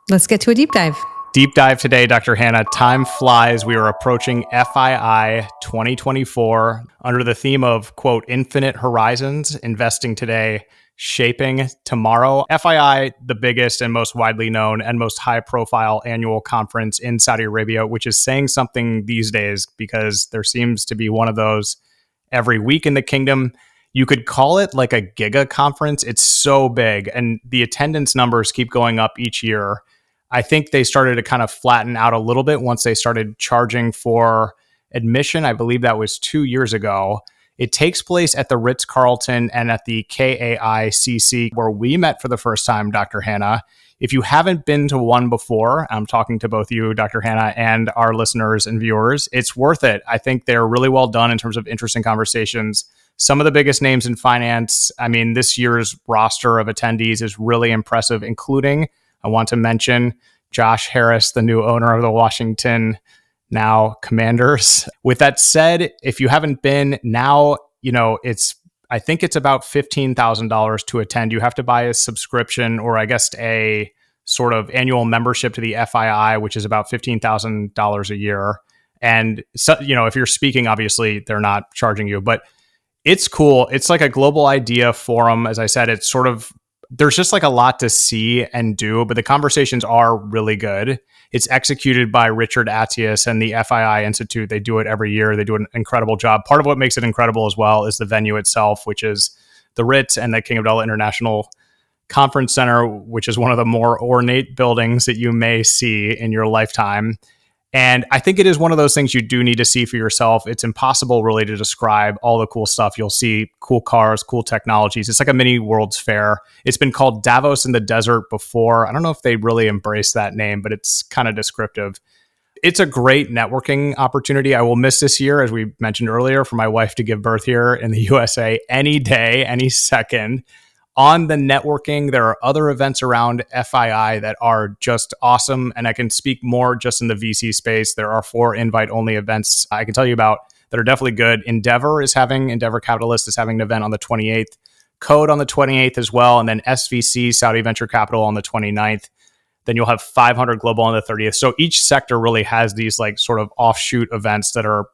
Let's get to a deep dive. Deep dive today, Dr. Hanaa. Time flies. We are approaching FII 2024 under the theme of, quote, infinite horizons, investing today, shaping tomorrow. FII, the biggest and most widely known and most high profile annual conference in Saudi Arabia, which is saying something these days because there seems to be one of those every week in the kingdom. You could call it like a giga conference. It's so big and the attendance numbers keep going up each year. I think they started to kind of flatten out a little bit once they started charging for admission. I believe that was 2 years ago. It takes place at the Ritz-Carlton and at the KAICC, where we met for the first time, Dr. Hanaa. If you haven't been to one before, I'm talking to both you, Dr. Hanaa, and our listeners and viewers, it's worth it. I think they're really well done in terms of interesting conversations. Some of the biggest names in finance. I mean, this year's roster of attendees is really impressive, including, I want to mention, Josh Harris, the new owner of the Washington now Commanders. With that said, if you haven't been now, I think it's about $15,000 to attend. You have to buy a subscription or I guess a sort of annual membership to the FII, which is about $15,000 a year. And so, if you're speaking, obviously they're not charging you, but it's cool. It's like a global idea forum. As I said, it's sort of, there's just like a lot to see and do, but the conversations are really good. It's executed by Richard Attias and the FII Institute. They do it every year. They do an incredible job. Part of what makes it incredible as well is the venue itself, which is the Ritz and the King Abdullah International Conference Center, which is one of the more ornate buildings that you may see in your lifetime. And I think it is one of those things you do need to see for yourself. It's impossible really to describe all the cool stuff. You'll see cool cars, cool technologies. It's like a mini World's Fair. It's been called Davos in the Desert before. I don't know if they really embrace that name, but it's kind of descriptive. It's a great networking opportunity. I will miss this year, as we mentioned earlier, for my wife to give birth here in the USA any day, any second. On the networking, there are other events around FII that are just awesome. And I can speak more just in the VC space. There are 4 invite-only events I can tell you about that are definitely good. Endeavor Capitalist is having an event on the 28th. Code on the 28th as well. And then SVC, Saudi Venture Capital, on the 29th. Then you'll have 500 Global on the 30th. So each sector really has these like sort of offshoot events that are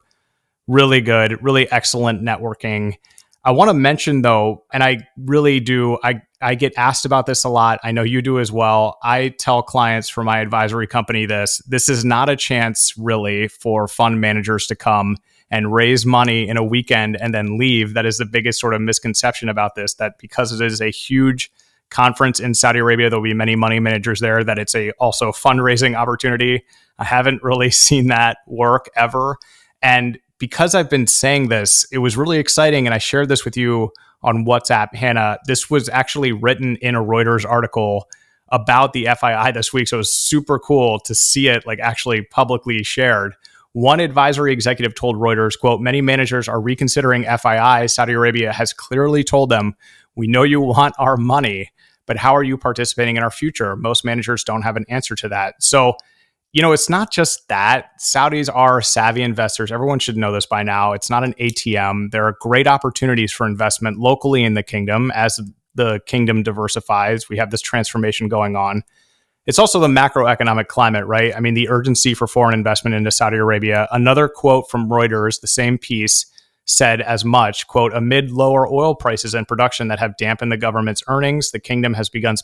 really good, really excellent networking. I want to mention though, and I really do, I get asked about this a lot. I know you do as well. I tell clients for my advisory company this is not a chance really for fund managers to come and raise money in a weekend and then leave. That is the biggest sort of misconception about this, that because it is a huge conference in Saudi Arabia, there'll be many money managers there, that it's a also fundraising opportunity. I haven't really seen that work ever. And because I've been saying this, it was really exciting. And I shared this with you on WhatsApp, Hanaa. This was actually written in a Reuters article about the FII this week. So it was super cool to see it like actually publicly shared. One advisory executive told Reuters, quote, many managers are reconsidering FII. Saudi Arabia has clearly told them, we know you want our money, but how are you participating in our future? Most managers don't have an answer to that. So it's not just that. Saudis are savvy investors. Everyone should know this by now. It's not an ATM. There are great opportunities for investment locally in the kingdom as the kingdom diversifies. We have this transformation going on. It's also the macroeconomic climate, right? I mean, the urgency for foreign investment into Saudi Arabia. Another quote from Reuters, the same piece, said as much, quote, amid lower oil prices and production that have dampened the government's earnings, the kingdom has begun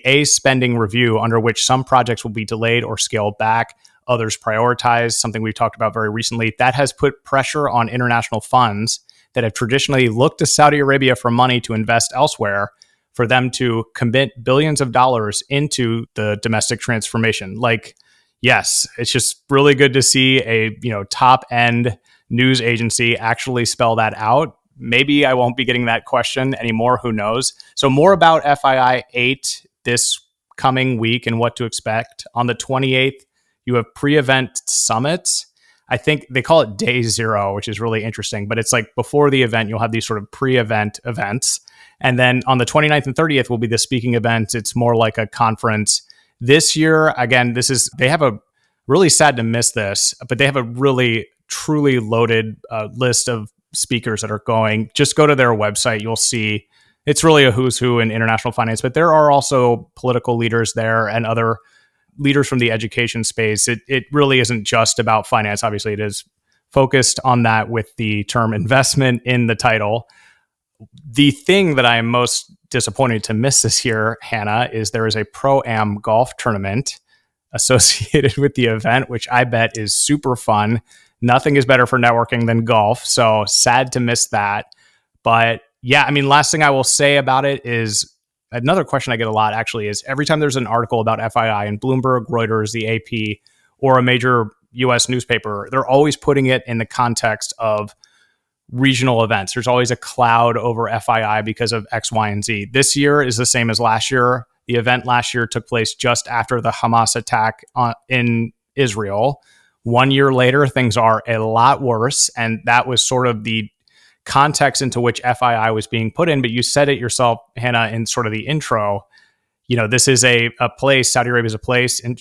a spending review under which some projects will be delayed or scaled back, others prioritized, something we've talked about very recently. That has put pressure on international funds that have traditionally looked to Saudi Arabia for money to invest elsewhere, for them to commit billions of dollars into the domestic transformation. Like, yes, it's just really good to see a top end news agency actually spell that out. Maybe I won't be getting that question anymore. Who knows? So more about FII 8 this coming week and what to expect. On the 28th, you have pre-event summits. I think they call it day 0, which is really interesting, but it's like before the event, you'll have these sort of pre-event events. And then on the 29th and 30th will be the speaking events. It's more like a conference. This year, again, they have a really sad to miss this, but they have a really truly loaded list of speakers that are going. Just go to their website. You'll see it's really a who's who in international finance, but there are also political leaders there and other leaders from the education space. It really isn't just about finance. Obviously, it is focused on that with the term investment in the title. The thing that I am most disappointed to miss this year, Hannah, is there is a Pro-Am golf tournament associated with the event, which I bet is super fun. Nothing is better for networking than golf. So sad to miss that. But yeah, I mean, last thing I will say about it is another question I get a lot actually is every time there's an article about FII in Bloomberg, Reuters, the AP, or a major US newspaper, they're always putting it in the context of regional events. There's always a cloud over FII because of X, Y, and Z. This year is the same as last year. The event last year took place just after the Hamas attack in Israel. 1 year later, things are a lot worse. And that was sort of the context into which FII was being put in. But you said it yourself, Hannah, in sort of the intro. This is a place, Saudi Arabia is a place, and,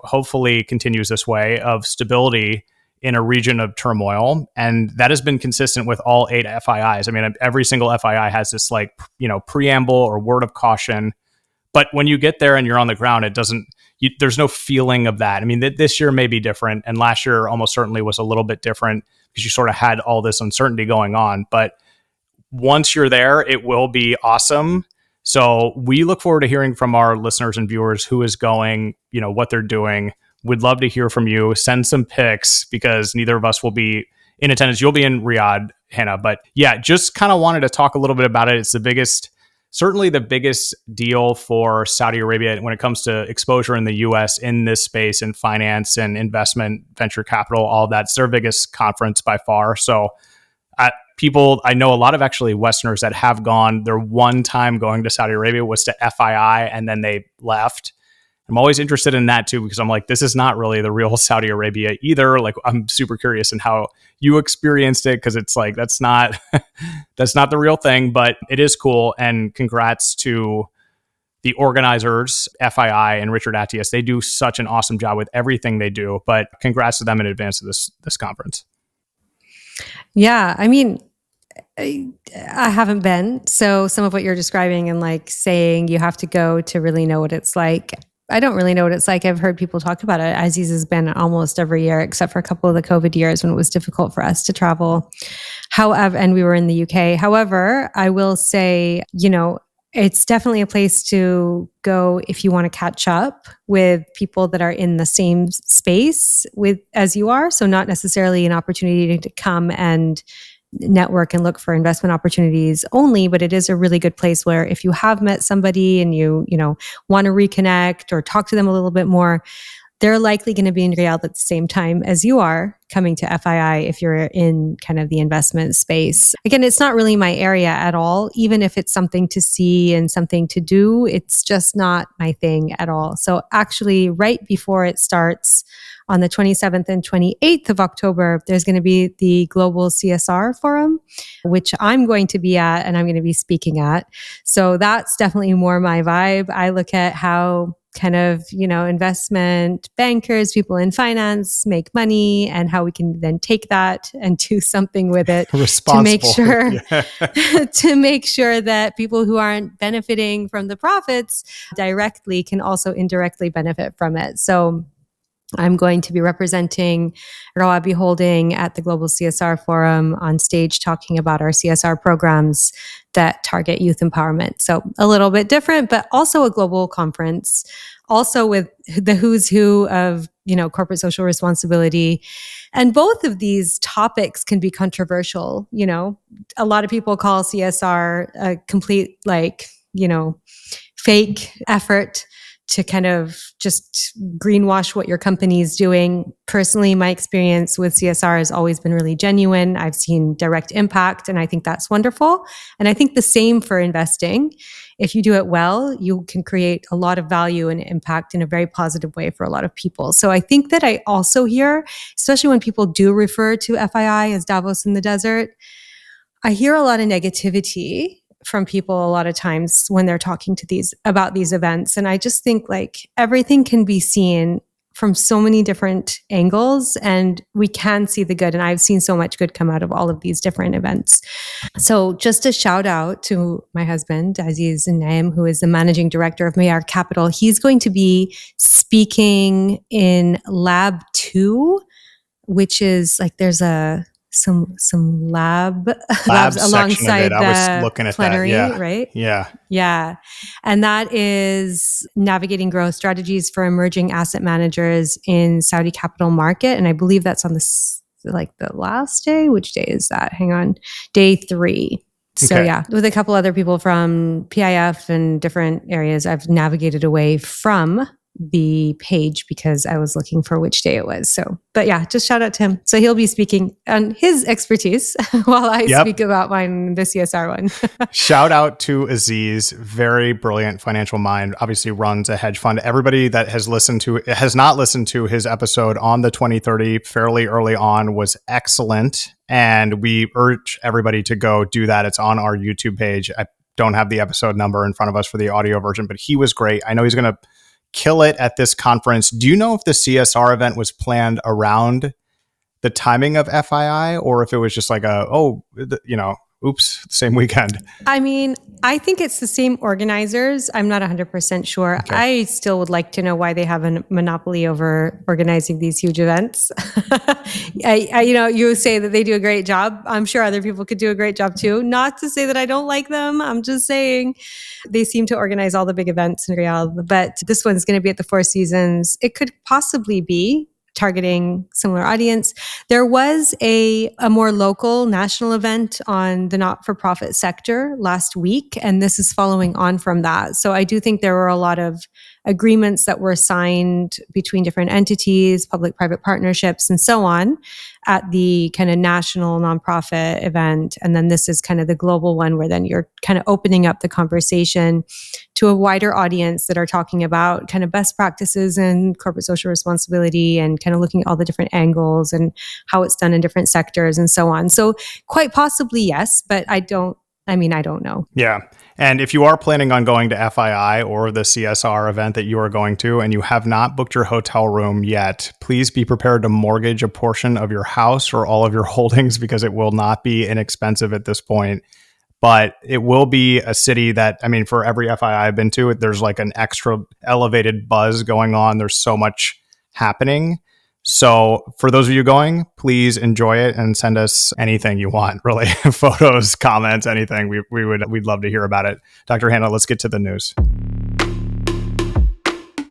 hopefully continues this way of stability in a region of turmoil. And that has been consistent with all 8 FIIs. I mean, every single FII has this preamble or word of caution. But when you get there and you're on the ground, it doesn't, there's no feeling of that. I mean, this year may be different. And last year almost certainly was a little bit different because you sort of had all this uncertainty going on. But once you're there, it will be awesome. So we look forward to hearing from our listeners and viewers who is going, what they're doing. We'd love to hear from you. Send some pics because neither of us will be in attendance. You'll be in Riyadh, Hannah. But yeah, just kind of wanted to talk a little bit about it. It's certainly the biggest deal for Saudi Arabia when it comes to exposure in the US in this space, in finance and investment, venture capital, all that. It's their biggest conference by far. So I know a lot of actually Westerners that have gone. Their one time going to Saudi Arabia was to FII and then they left. I'm always interested in that too, because I'm like, this is not really the real Saudi Arabia either. Like, I'm super curious in how you experienced it, because it's like, that's not the real thing, but it is cool. And congrats to the organizers, FII and Richard Attias. They do such an awesome job with everything they do, but congrats to them in advance of this conference. Yeah, I mean, I haven't been. So some of what you're describing and saying you have to go to really know what it's like, I don't really know what it's like. I've heard people talk about it. Aziz has been almost every year, except for a couple of the COVID years when it was difficult for us to travel. However, and we were in the UK. However, I will say, it's definitely a place to go if you want to catch up with people that are in the same space as you are. So not necessarily an opportunity to come and network and look for investment opportunities only, but it is a really good place where if you have met somebody and you want to reconnect or talk to them a little bit more, they're likely going to be in Riyadh at the same time as you are coming to FII if you're in kind of the investment space. Again, it's not really my area at all. Even if it's something to see and something to do, it's just not my thing at all. So actually, right before it starts, on the 27th and 28th of October, there's going to be the Global CSR Forum, which I'm going to be at and I'm going to be speaking at. So that's definitely more my vibe. I look at how kind of, investment bankers, people in finance make money and how we can then take that and do something with it to make sure to make sure that people who aren't benefiting from the profits directly can also indirectly benefit from it. So I'm going to be representing Rawabi Holding at the Global CSR Forum on stage talking about our CSR programs that target youth empowerment. So a little bit different, but also a global conference, also with the who's who of, corporate social responsibility. And both of these topics can be controversial. A lot of people call CSR a complete, fake effort to kind of just greenwash what your company is doing. Personally, my experience with CSR has always been really genuine. I've seen direct impact, and I think that's wonderful. And I think the same for investing. If you do it well, you can create a lot of value and impact in a very positive way for a lot of people. So I think that I also hear, especially when people do refer to FII as Davos in the desert, I hear a lot of negativity from people a lot of times when they're talking to about these events. And I just think everything can be seen from so many different angles, and we can see the good. And I've seen so much good come out of all of these different events. So just a shout out to my husband, Aziz Naim, who is the managing director of Mayar Capital. He's going to be speaking in Lab 2, which is like there's some labs alongside I was the looking at plenary, that. Yeah. right? Yeah. Yeah. And that is navigating growth strategies for emerging asset managers in Saudi capital market. And I believe that's on the last day. Which day is that? Hang on. Day 3. So yeah, with a couple other people from PIF and different areas, I've navigated away from the page because I was looking for which day it was. So, but yeah, just shout out to him. So he'll be speaking on his expertise while I speak about mine, the CSR one. Shout out to Aziz, very brilliant financial mind, obviously runs a hedge fund. Everybody that has not listened to his episode on the 2030 fairly early on was excellent. And we urge everybody to go do that. It's on our YouTube page. I don't have the episode number in front of us for the audio version, but he was great. I know he's going to kill it at this conference. Do you know if the CSR event was planned around the timing of FII, or if it was just like oops, same weekend? I mean, I think it's the same organizers. I'm not 100% sure. Okay. I still would like to know why they have a monopoly over organizing these huge events. You say that they do a great job. I'm sure other people could do a great job too. Not to say that I don't like them. I'm just saying they seem to organize all the big events in Riyadh, but this one's going to be at the Four Seasons. It could possibly be targeting similar audience. There was a more local national event on the not-for-profit sector last week, and this is following on from that. So I do think there were a lot of agreements that were signed between different entities, public-private partnerships, and so on at the kind of national nonprofit event. And then this is kind of the global one where then you're kind of opening up the conversation to a wider audience that are talking about kind of best practices and corporate social responsibility and kind of looking at all the different angles and how it's done in different sectors and so on. So quite possibly, yes, but I don't know. Yeah. And if you are planning on going to FII or the CSR event that you are going to, and you have not booked your hotel room yet, please be prepared to mortgage a portion of your house or all of your holdings, because it will not be inexpensive at this point. But it will be a city that, I mean, for every FII I've been to, there's like an extra elevated buzz going on. There's so much happening. So for those of you going, please enjoy it and send us anything you want, really. Photos, comments, anything. We'd love to hear about it. Dr. Hanaa, let's get to the news.